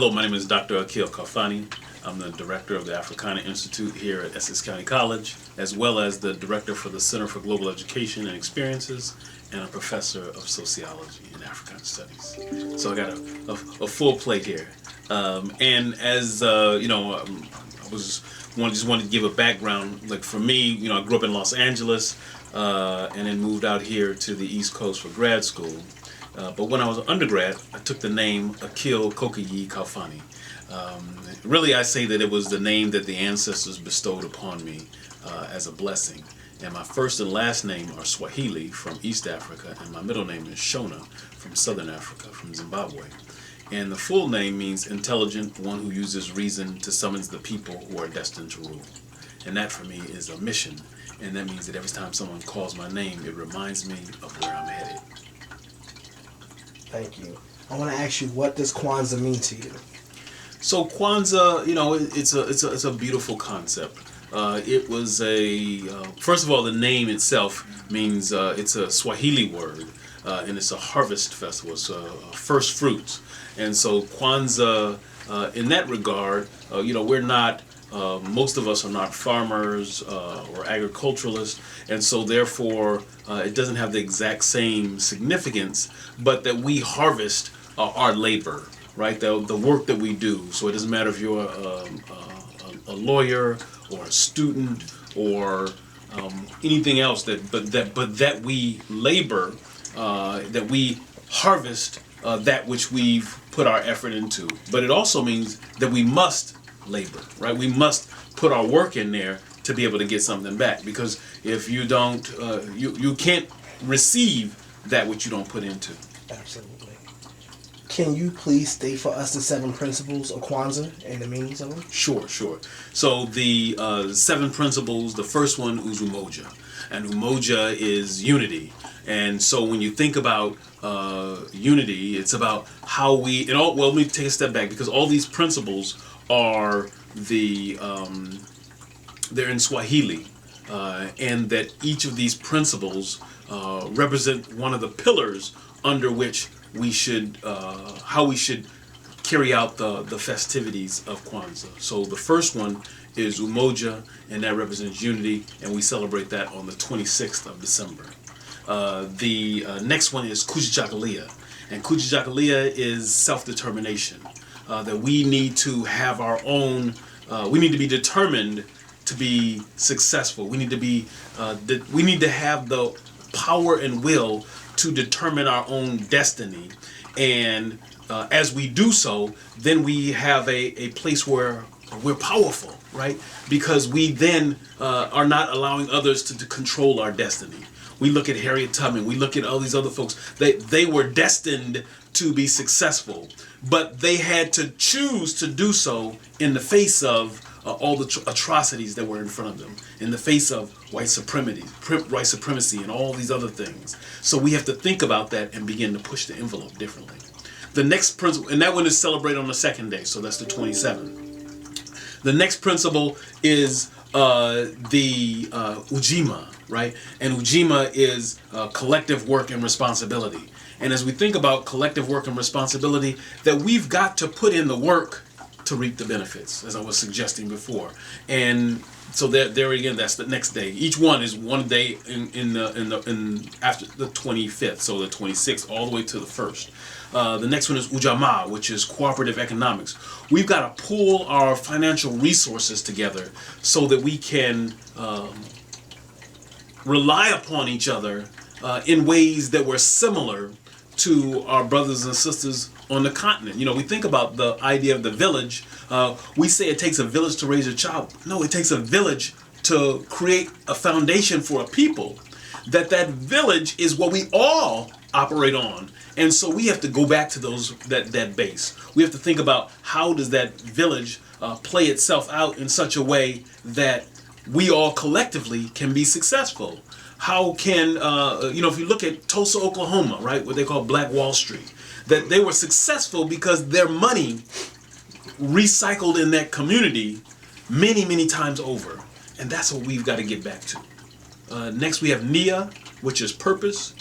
Hello, my name is Dr. Akil Kafani. I'm the director of the Africana Institute here at Essex County College, as well as the director for the Center for Global Education and Experiences, and a professor of sociology and Africana studies. So I got a full plate here. And as just wanted to give a background. Like for me, I grew up in Los Angeles, and then moved out here to the East Coast for grad school. But when I was an undergrad, I took the name Akil Kokayi Kalfani. Really, I say that it was the name that the ancestors bestowed upon me as a blessing. And my first and last name are Swahili from East Africa, and my middle name is Shona from Southern Africa, from Zimbabwe. And the full name means intelligent, one who uses reason to summons the people who are destined to rule. And that for me is a mission. And that means that every time someone calls my name, it reminds me of where I'm headed. Thank you. I want to ask you, what does Kwanzaa mean to you? So Kwanzaa, it's a beautiful concept. It was first of all, the name itself means it's a Swahili word, and it's a harvest festival. It's first fruits. And so Kwanzaa, in that regard, we're not, most of us are not farmers or agriculturalists, and so therefore it doesn't have the exact same significance, but that we harvest our labor, right? The work that we do. So it doesn't matter if you're a lawyer or a student or anything else, but that we labor, that we harvest that which we've put our effort into. But it also means that we must labor, right? We must put our work in there to be able to get something back. Because if you don't, you can't receive that which you don't put into. Absolutely. Can you please state for us the 7 principles of Kwanzaa and the meanings of them? Sure. So the 7 principles, the first one is umoja. And umoja is unity. And so when you think about unity, it's about how we, let me take a step back, because all these principles are they're in Swahili, and that each of these principles represent one of the pillars under which we should, how we should carry out the festivities of Kwanzaa. So the first one is umoja, and that represents unity, and we celebrate that on the 26th of December. The next one is Kujichagulia, and Kujichagulia is self-determination. That we need to have our own, we need to be determined to be successful. We need to be, we need to have the power and will to determine our own destiny. And as we do so, then we have a place where we're powerful, right? Because we then are not allowing others to control our destiny. We look at Harriet Tubman, we look at all these other folks. They were destined to be successful, but they had to choose to do so in the face of all the atrocities that were in front of them, in the face of white supremacy and all these other things. So we have to think about that and begin to push the envelope differently. The next principle, and that one is celebrated on the second day, so that's the 27th. The next principle is the Ujima, right? And Ujima is collective work and responsibility. And as we think about collective work and responsibility, that we've got to put in the work to reap the benefits, as I was suggesting before. And so there again, that's the next day. Each one is one day in after the 25th, so the 26th all the way to the 1st. The next one is Ujamaa, which is cooperative economics. We've got to pool our financial resources together so that we can rely upon each other in ways that were similar to our brothers and sisters on the continent. We think about the idea of the village. We say it takes a village to raise a child. No, it takes a village to create a foundation for a people. That village is what we all operate on. And so we have to go back to that base. We have to think about how does that village play itself out in such a way that we all collectively can be successful. How can, if you look at Tulsa, Oklahoma, right, what they call Black Wall Street, that they were successful because their money recycled in that community many, many times over. And that's what we've got to get back to. Next we have Nia, which is purpose.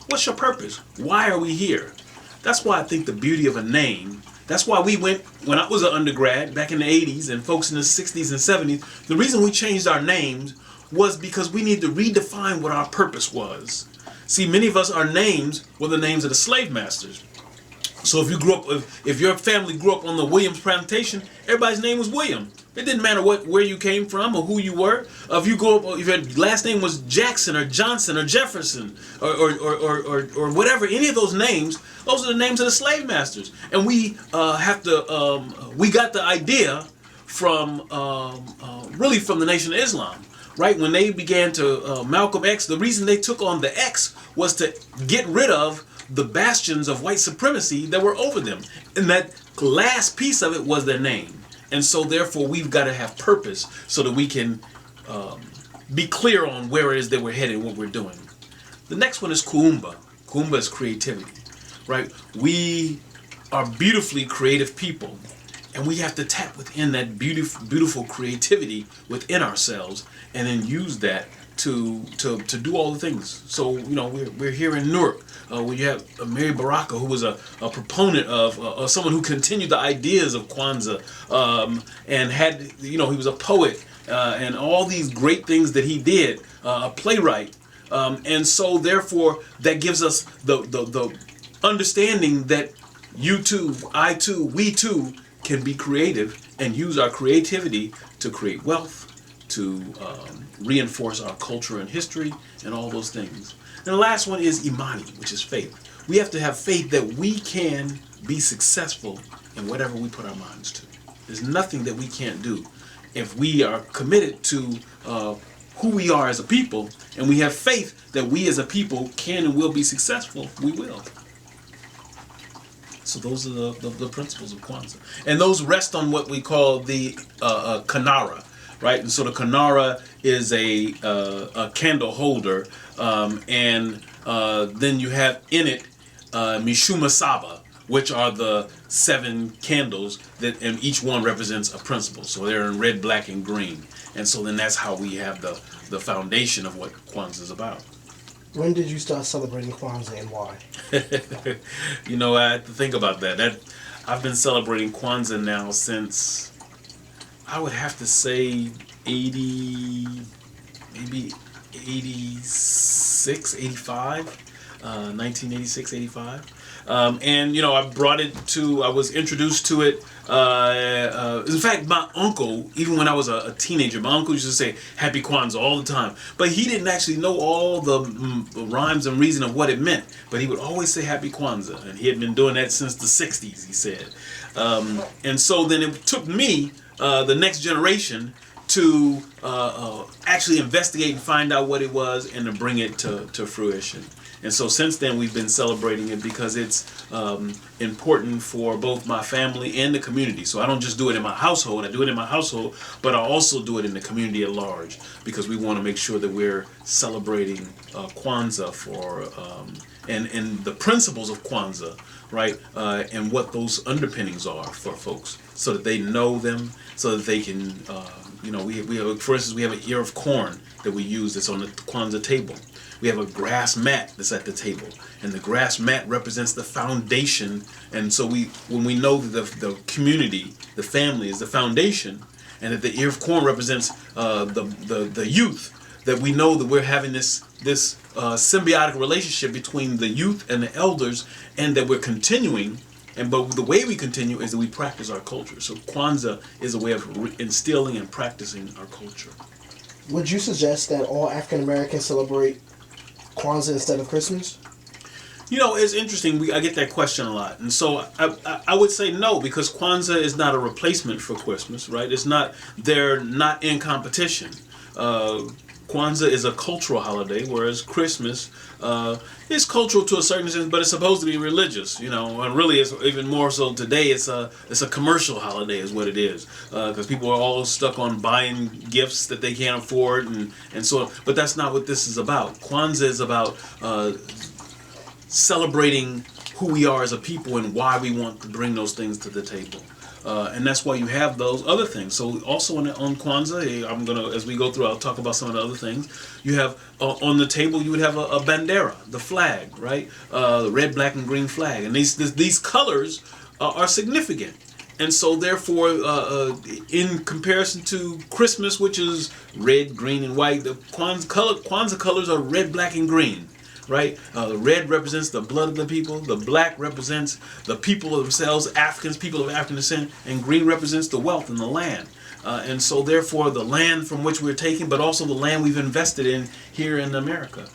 What's your purpose? Why are we here? That's why I think the beauty of a name That's why we went, when I was an undergrad back in the 80s and folks in the 60s and 70s, the reason we changed our names was because we needed to redefine what our purpose was. See, many of us, our names were the names of the slave masters. So if you grew up, if your family grew up on the Williams plantation, everybody's name was William. It didn't matter where you came from or who you were. If you grew up, if your last name was Jackson or Johnson or Jefferson or whatever, any of those names, those are the names of the slave masters. And we we got the idea from really from the Nation of Islam. Right, when they began to Malcolm X, the reason they took on the X was to get rid of the bastions of white supremacy that were over them, and that last piece of it was their name. And so therefore we've got to have purpose so that we can be clear on where it is that we're headed and what we're doing. The next one is Kuumba. Kuumba is creativity, right? We are beautifully creative people, and we have to tap within that beautiful creativity within ourselves, and then use that to do all the things. So we're here in Newark, where you have Mary Baraka, who was a proponent of someone who continued the ideas of Kwanzaa, and had he was a poet, and all these great things that he did, a playwright, and so therefore that gives us the understanding that you too, I too, we too can be creative and use our creativity to create wealth, to reinforce our culture and history, and all those things. And the last one is Imani, which is faith. We have to have faith that we can be successful in whatever we put our minds to. There's nothing that we can't do. If we are committed to who we are as a people, and we have faith that we as a people can and will be successful, we will. So those are the principles of Kwanzaa. And those rest on what we call the Kinara, right? And so the Kinara is a candle holder, and then you have in it Mishuma Saba, which are the 7 candles and each one represents a principle. So they're in red, black, and green. And so then that's how we have the foundation of what Kwanzaa is about. When did you start celebrating Kwanzaa and why? I had to think about that. I've been celebrating Kwanzaa now since, I would have to say 80, maybe 86, 85, 1986, 85. And I was introduced to it. In fact, my uncle, even when I was a teenager, my uncle used to say Happy Kwanzaa all the time. But he didn't actually know all the rhymes and reason of what it meant. But he would always say Happy Kwanzaa. And he had been doing that since the 60s, he said. And so then it took me, the next generation, to actually investigate and find out what it was and to bring it to fruition. And so since then we've been celebrating it because it's important for both my family and the community. So I don't just do it in my household, I do it in my household, but I also do it in the community at large because we want to make sure that we're celebrating Kwanzaa for and the principles of Kwanzaa, right? And what those underpinnings are for folks so that they know them, so that they can, we have, for instance, we have an ear of corn that we use that's on the Kwanzaa table. We have a grass mat that's at the table, and the grass mat represents the foundation. And so when we know that the community, the family is the foundation, and that the ear of corn represents the youth, that we know that we're having this symbiotic relationship between the youth and the elders, and that we're continuing. But the way we continue is that we practice our culture. So Kwanzaa is a way of instilling and practicing our culture. Would you suggest that all African Americans celebrate Kwanzaa instead of Christmas? It's interesting. I get that question a lot. And so I would say no, because Kwanzaa is not a replacement for Christmas, right? They're not in competition. Kwanzaa is a cultural holiday, whereas Christmas is cultural to a certain extent, but it's supposed to be religious, and really it's even more so today. It's a commercial holiday is what it is, because people are all stuck on buying gifts that they can't afford, and so, but that's not what this is about. Kwanzaa is about celebrating who we are as a people and why we want to bring those things to the table. And that's why you have those other things. So also on Kwanzaa, as we go through, I'll talk about some of the other things. You have on the table, you would have a bandera, the flag, right? The red, black, and green flag. And these colors are significant. And so, therefore, in comparison to Christmas, which is red, green, and white, the Kwanzaa colors are red, black, and green, right? The red represents the blood of the people. The black represents the people themselves, Africans, people of African descent, and green represents the wealth and the land. And so, therefore, the land from which we're taking, but also the land we've invested in here in America.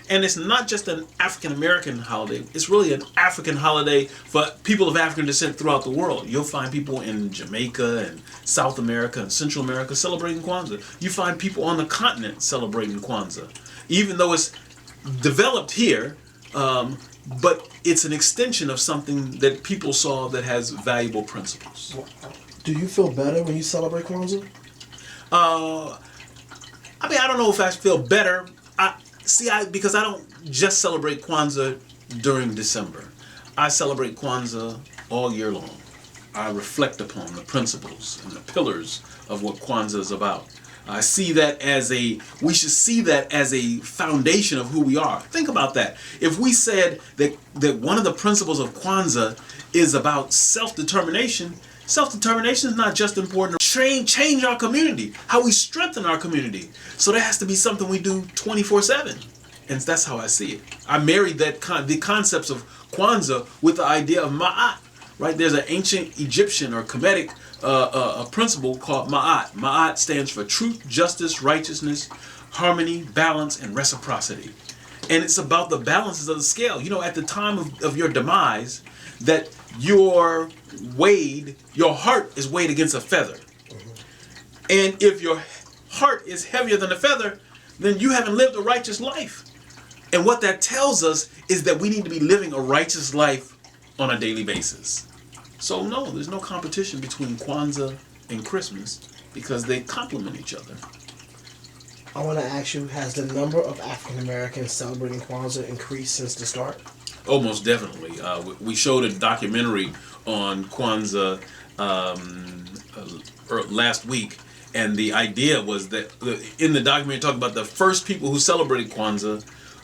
And it's not just an African American holiday, it's really an African holiday for people of African descent throughout the world. You'll find people in Jamaica and South America and Central America celebrating Kwanzaa. You find people on the continent celebrating Kwanzaa. Even though it's developed here, but it's an extension of something that people saw that has valuable principles. Do you feel better when you celebrate Kwanzaa? I don't know if I feel better. Because I don't just celebrate Kwanzaa during December. I celebrate Kwanzaa all year long. I reflect upon the principles and the pillars of what Kwanzaa is about. We should see that as a foundation of who we are. Think about that. If we said that one of the principles of Kwanzaa is about self-determination is not just important to change our community, how we strengthen our community. So that has to be something we do 24/7. And that's how I see it. I married the concepts of Kwanzaa with the idea of Ma'at. Right? There's an ancient Egyptian or Kemetic principle called Ma'at. Ma'at stands for truth, justice, righteousness, harmony, balance, and reciprocity. And it's about the balances of the scale. You know, at the time of your demise, that your heart is weighed against a feather. And if your heart is heavier than a feather, then you haven't lived a righteous life. And what that tells us is that we need to be living a righteous life on a daily basis. So no, there's no competition between Kwanzaa and Christmas because they complement each other. I want to ask you, has the number of African Americans celebrating Kwanzaa increased since the start? Oh, most definitely. We showed a documentary on Kwanzaa last week, and the idea was that in the documentary talked about the first people who celebrated Kwanzaa.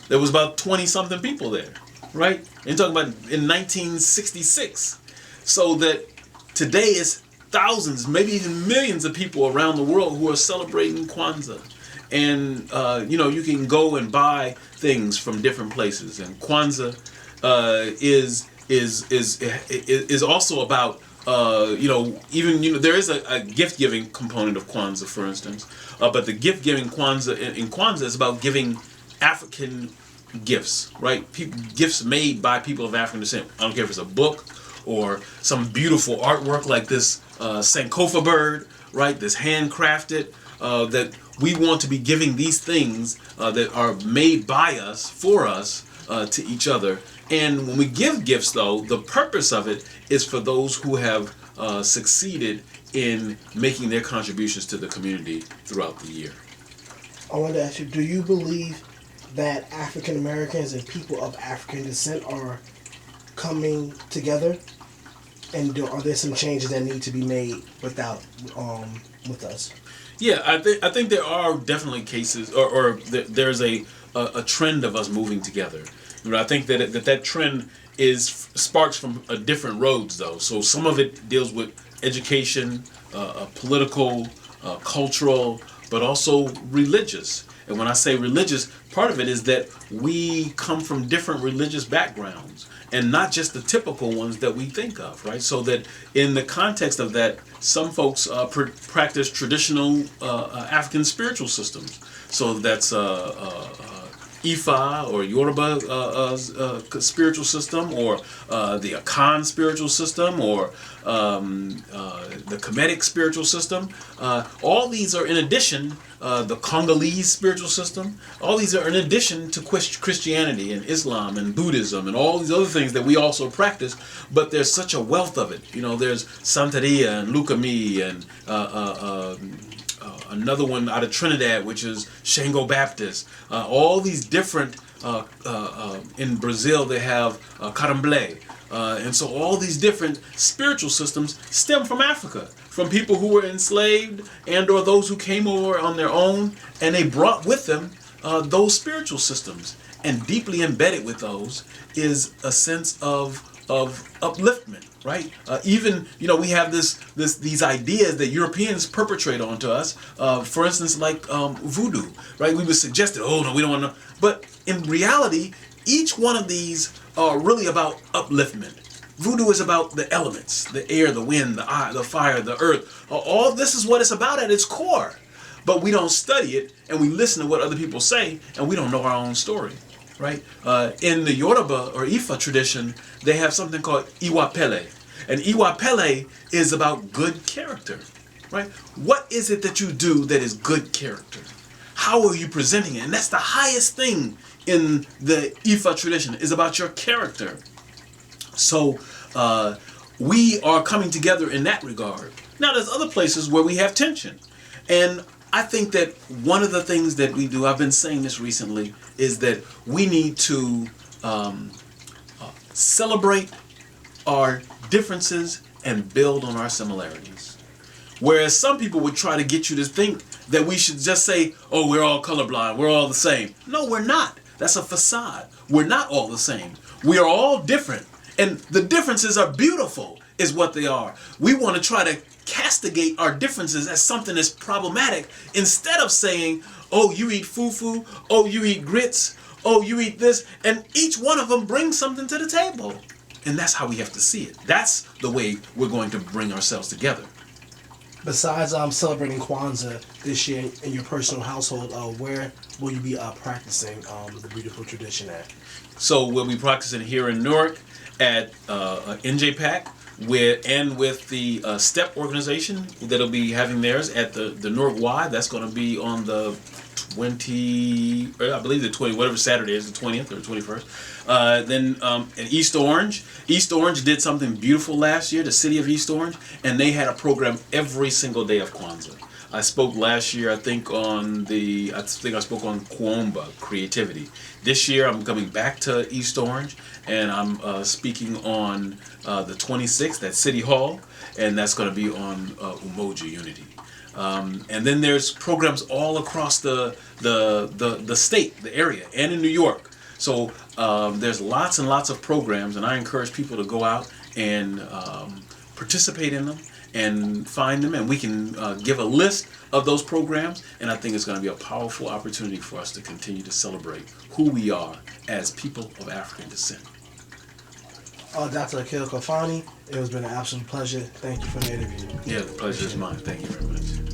There was about 20-something people there, right? And talking about in 1966. So that today is thousands, maybe even millions of people around the world who are celebrating Kwanzaa. And, you can go and buy things from different places. And Kwanzaa is also about, there is a gift-giving component of Kwanzaa, for instance. But the gift-giving in Kwanzaa is about giving African gifts, right? Gifts made by people of African descent. I don't care if it's a book or some beautiful artwork like this Sankofa bird, right? This handcrafted, that we want to be giving these things that are made by us, for us, to each other. And when we give gifts, though, the purpose of it is for those who have succeeded in making their contributions to the community throughout the year. I wanted to ask you, do you believe that African Americans and people of African descent are coming together? And are there some changes that need to be made with us? Yeah, I think there are definitely cases, or there's a trend of us moving together. I think that trend sparks from different roads, though. So some of it deals with education, political, cultural, but also religious. And when I say religious, part of it is that we come from different religious backgrounds and not just the typical ones that we think of, right? So that in the context of that, some folks practice traditional African spiritual systems. So that's Ifa or Yoruba spiritual system, or the Akan spiritual system, or the Kemetic spiritual system. All these are in addition, the Congolese spiritual system, all these are in addition to Christianity and Islam and Buddhism and all these other things that we also practice, but there's such a wealth of it. There's Santeria and Lukumi and another one out of Trinidad, which is Shango Baptist. All these different, in Brazil they have Candomblé. And so all these different spiritual systems stem from Africa, from people who were enslaved and or those who came over on their own, and they brought with them those spiritual systems. And deeply embedded with those is a sense of of upliftment, right? Even we have these ideas that Europeans perpetrate onto us. For instance, like voodoo, right? We would suggest it. Oh no, we don't want to. But in reality, each one of these are really about upliftment. Voodoo is about the elements, the air, the wind, the fire, the earth. All this is what it's about at its core. But we don't study it, and we listen to what other people say, and we don't know our own story, right? In the Yoruba or Ifa tradition, they have something called Iwapele. And Iwapele is about good character, right? What is it that you do that is good character? How are you presenting it? And that's the highest thing in the Ifa tradition, is about your character. So we are coming together in that regard. Now, there's other places where we have tension. And I think that one of the things that we do, I've been saying this recently, is that we need to celebrate our differences and build on our similarities. Whereas some people would try to get you to think that we should just say, oh, we're all colorblind, we're all the same. No, we're not. That's a facade. We're not all the same. We are all different. And the differences are beautiful, is what they are. We want to try to castigate our differences as something that's problematic, instead of saying, oh, you eat fufu, oh, you eat grits, oh, you eat this, and each one of them brings something to the table. And that's how we have to see it. That's the way we're going to bring ourselves together. Besides celebrating Kwanzaa this year in your personal household, where will you be practicing the beautiful tradition at? So we'll be practicing here in Newark at NJPAC with the STEP organization that'll be having theirs at the Newark Y. That's going to be on the 20, I believe the 20, whatever Saturday is, the 20th or 21st. Then in East Orange. East Orange did something beautiful last year, the city of East Orange, and they had a program every single day of Kwanzaa. I spoke last year, I think I spoke on Kuomba, creativity. This year I'm coming back to East Orange, and I'm speaking on the 26th at City Hall, and that's going to be on Umoja Unity. And then there's programs all across the state, the area, and in New York. So there's lots and lots of programs, and I encourage people to go out and participate in them and find them, and we can give a list of those programs, and I think it's going to be a powerful opportunity for us to continue to celebrate who we are as people of African descent. Dr. Akil Kofani, it has been an absolute pleasure. Thank you for the interview. Yeah, the pleasure is mine. Thank you very much.